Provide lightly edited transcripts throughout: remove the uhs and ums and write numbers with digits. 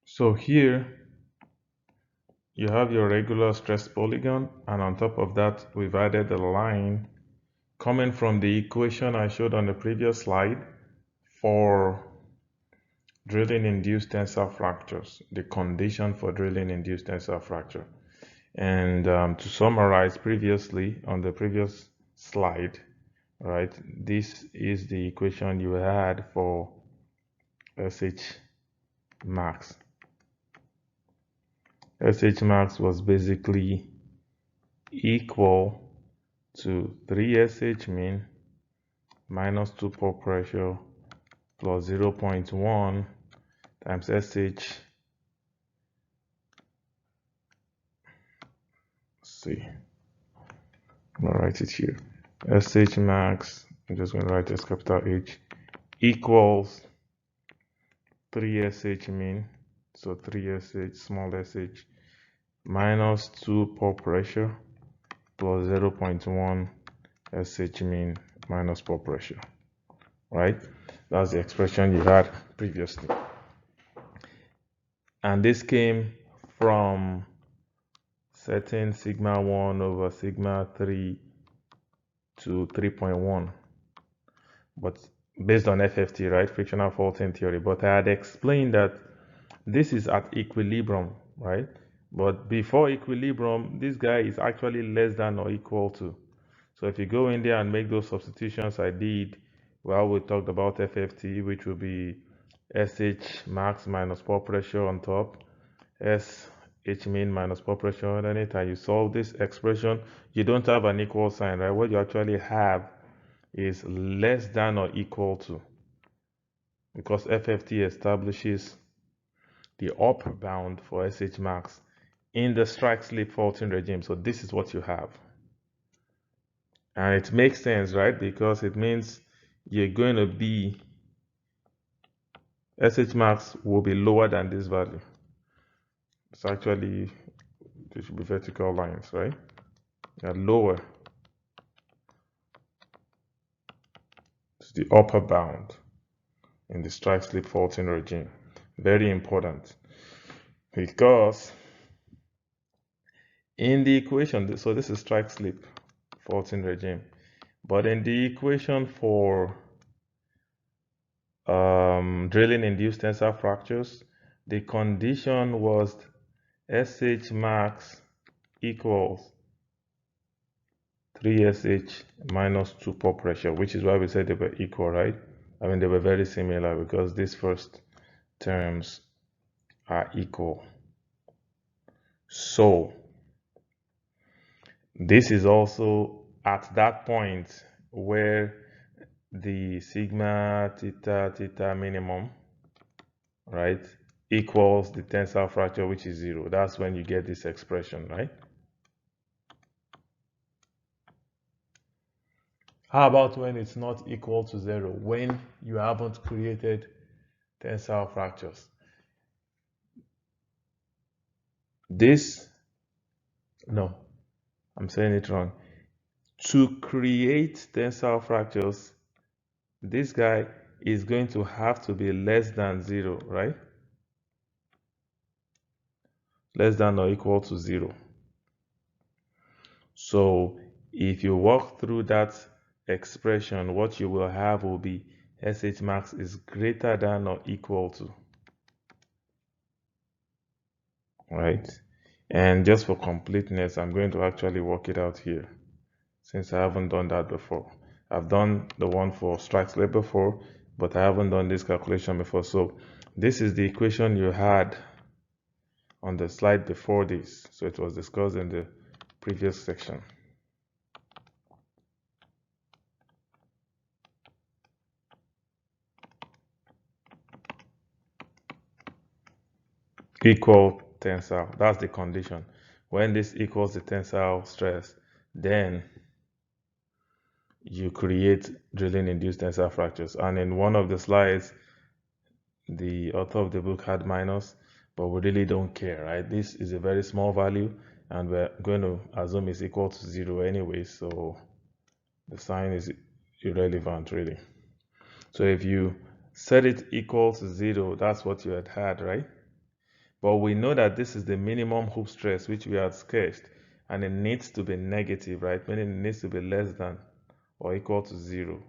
So here you have your regular stress polygon, and on top of that, we've added a line coming from the equation I showed on the previous slide for drilling induced tensile fractures, the condition for drilling induced tensile fracture. And to summarize previously on the previous slide, right, this is the equation you had for SH max. SH max was basically equal to 3SH mean minus 2 pore pressure plus 0.1 times SH. See, I'm gonna write it here. SH max, I'm just gonna write as capital H, equals 3SH mean, so 3SH small sh minus 2 pore pressure plus 0.1 SH mean minus pore pressure, right? That's the expression you had previously. And this came from setting sigma 1 over sigma 3 to 3.1, but based on FFT, right, frictional faulting theory. But I had explained that this is at equilibrium, right? But before equilibrium, this guy is actually less than or equal to. So if you go in there and make those substitutions I did, well, we talked about FFT, which will be SH max minus pore pressure on top, SH mean minus pore pressure underneath, and you solve this expression, you don't have an equal sign, right? What you actually have is less than or equal to, because FFT establishes the upper bound for SH max in the strike slip faulting regime. So this is what you have. And it makes sense, right? Because it means you're going to be, SH max will be lower than this value. It's actually, there should be vertical lines, right? They're lower. It's the upper bound in the strike slip faulting regime. Very important, because in the equation, so this is strike slip faulting regime, but in the equation for drilling induced tensile fractures, the condition was SH max equals 3SH minus 2 pore pressure, which is why we said they were equal, right? I mean, they were very similar because these first terms are equal. So this is also at that point where the sigma theta minimum, right, equals the tensile fracture, which is 0. That's when you get this expression, right? How about when it's not equal to 0? When you haven't created tensile fractures. No, I'm saying it wrong. To create tensile fractures, this guy is going to have to be less than 0, right? Less than or equal to 0. So if you walk through that expression, what you will have will be SH max is greater than or equal to, right? And just for completeness, I'm going to actually work it out here, since I haven't done that before. I've done the one for strike slip before, but I haven't done this calculation before. So this is the equation you had on the slide before this. So it was discussed in the previous section. Equal tensile, that's the condition. When this equals the tensile stress, then you create drilling induced tensile fractures. And in one of the slides, the author of the book had minus, but we really don't care, right? This is a very small value, and we're going to assume it's equal to 0 anyway, so the sign is irrelevant, really. So if you set it equal to 0, that's what you had, right? But we know that this is the minimum hoop stress which we had sketched, and it needs to be negative, right? Meaning it needs to be less than or equal to 0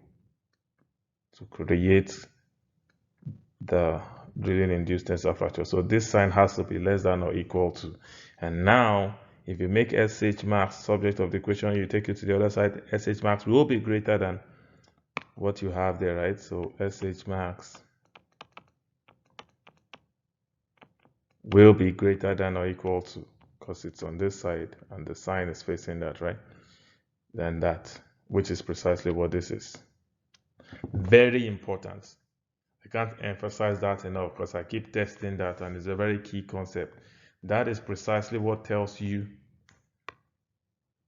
to create the drilling induced tensile fracture. So this sign has to be less than or equal to. And now, if you make SH max subject of the equation, you take it to the other side, SH max will be greater than what you have there, right? So SH max will be greater than or equal to, because it's on this side and the sign is facing that, right? Than that, which is precisely what this is. Very important. I can't emphasize that enough because I keep testing that, and it's a very key concept. That is precisely what tells you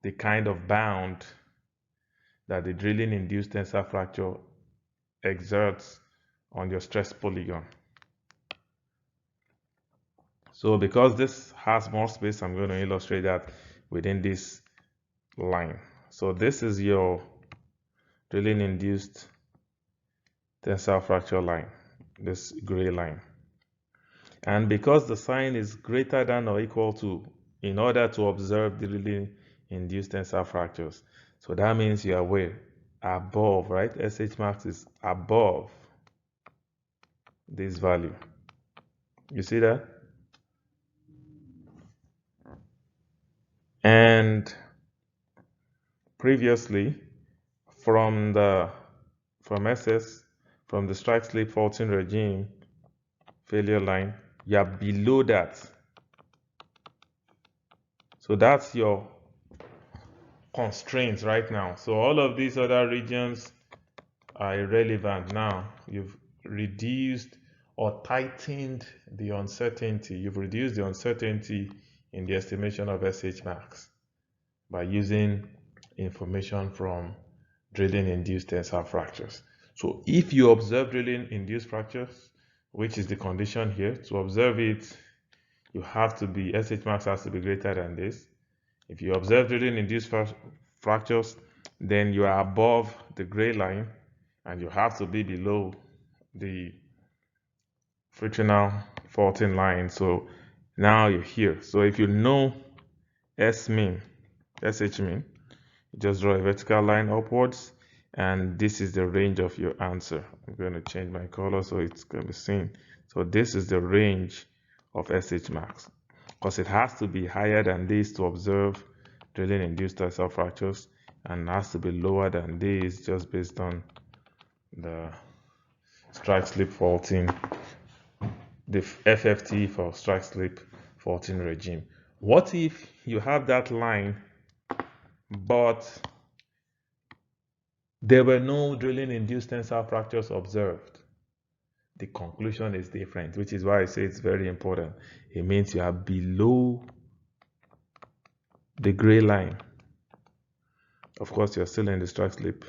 the kind of bound that the drilling induced tensile fracture exerts on your stress polygon. So because this has more space, I'm going to illustrate that within this line. So this is your drilling induced tensile fracture line, this gray line. And because the sign is greater than or equal to, in order to observe the drilling induced tensile fractures, so that means you are where? Above, right? SH max is above this value. You see that? And previously, from the strike slip faulting regime failure line, you are below that. So that's your constraints right now. So all of these other regions are irrelevant now. You've reduced or tightened the uncertainty. You've reduced the uncertainty in the estimation of SH max by using information from drilling induced tensile fractures. So if you observe drilling induced fractures, which is the condition here, to observe it, you have to be, SH max has to be greater than this. If you observe drilling induced fractures, then you are above the gray line and you have to be below the frictional faulting line. So now you're here. So if you know SH mean, you just draw a vertical line upwards, and this is the range of your answer. I'm going to change my color so it's going to be seen. So this is the range of SH max, because it has to be higher than this to observe drilling induced tensile fractures, and has to be lower than this just based on the strike slip faulting, the FFT for strike slip faulting regime. What if you have that line but there were no drilling induced tensile fractures observed? The conclusion is different, which is why I say it's very important. It means you are below the gray line. Of course, you're still in the strike slip.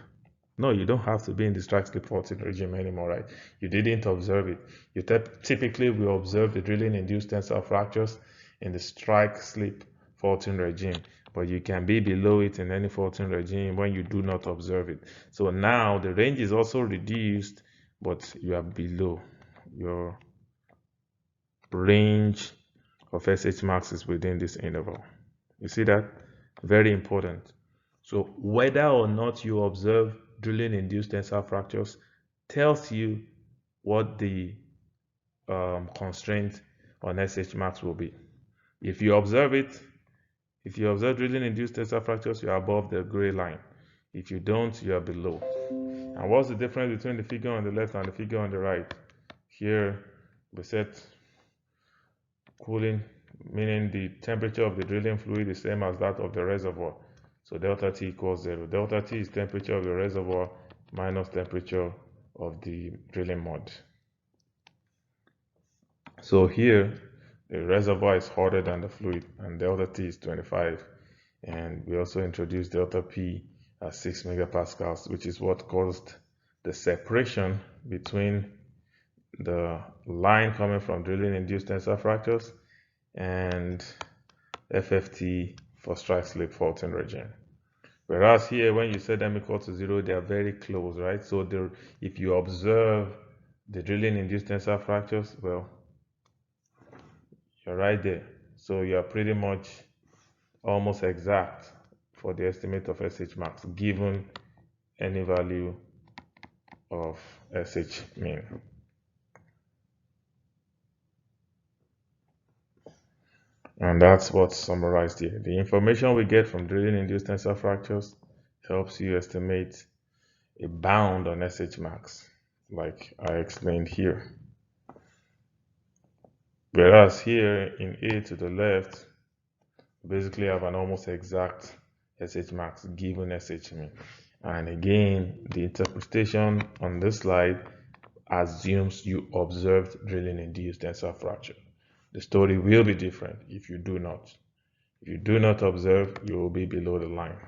No, you don't have to be in the strike slip faulting regime anymore, right? You didn't observe it. You typically will observe the drilling induced tensile fractures in the strike slip faulting regime, but you can be below it in any faulting regime when you do not observe it. So now the range is also reduced, but you are below. Your range of SH max is within this interval. You see that? Very important. So whether or not you observe drilling induced tensile fractures tells you what the constraint on SH max will be. If you observe it, if you observe drilling induced tensile fractures, you are above the gray line. If you don't, you are below. And what's the difference between the figure on the left and the figure on the right? Here we set cooling, meaning the temperature of the drilling fluid is same as that of the reservoir. So delta T equals 0. Delta T is temperature of the reservoir minus temperature of the drilling mud. So here, the reservoir is hotter than the fluid, and delta T is 25. And we also introduced delta P at 6 megapascals, which is what caused the separation between the line coming from drilling induced tensile fractures and FFT for strike slip faulting regime. Whereas here, when you set them equal to 0, they are very close, right? So if you observe the drilling induced tensile fractures, well, You're right there. So you're pretty much almost exact for the estimate of SH max given any value of SH mean. And that's what's summarized here. The information we get from drilling-induced tensor fractures helps you estimate a bound on SH max, like I explained here. Whereas here in A to the left, basically have an almost exact SH max given SH mean. And again, the interpretation on this slide assumes you observed drilling-induced tensor fracture. The story will be different if you do not. If you do not observe, you will be below the line.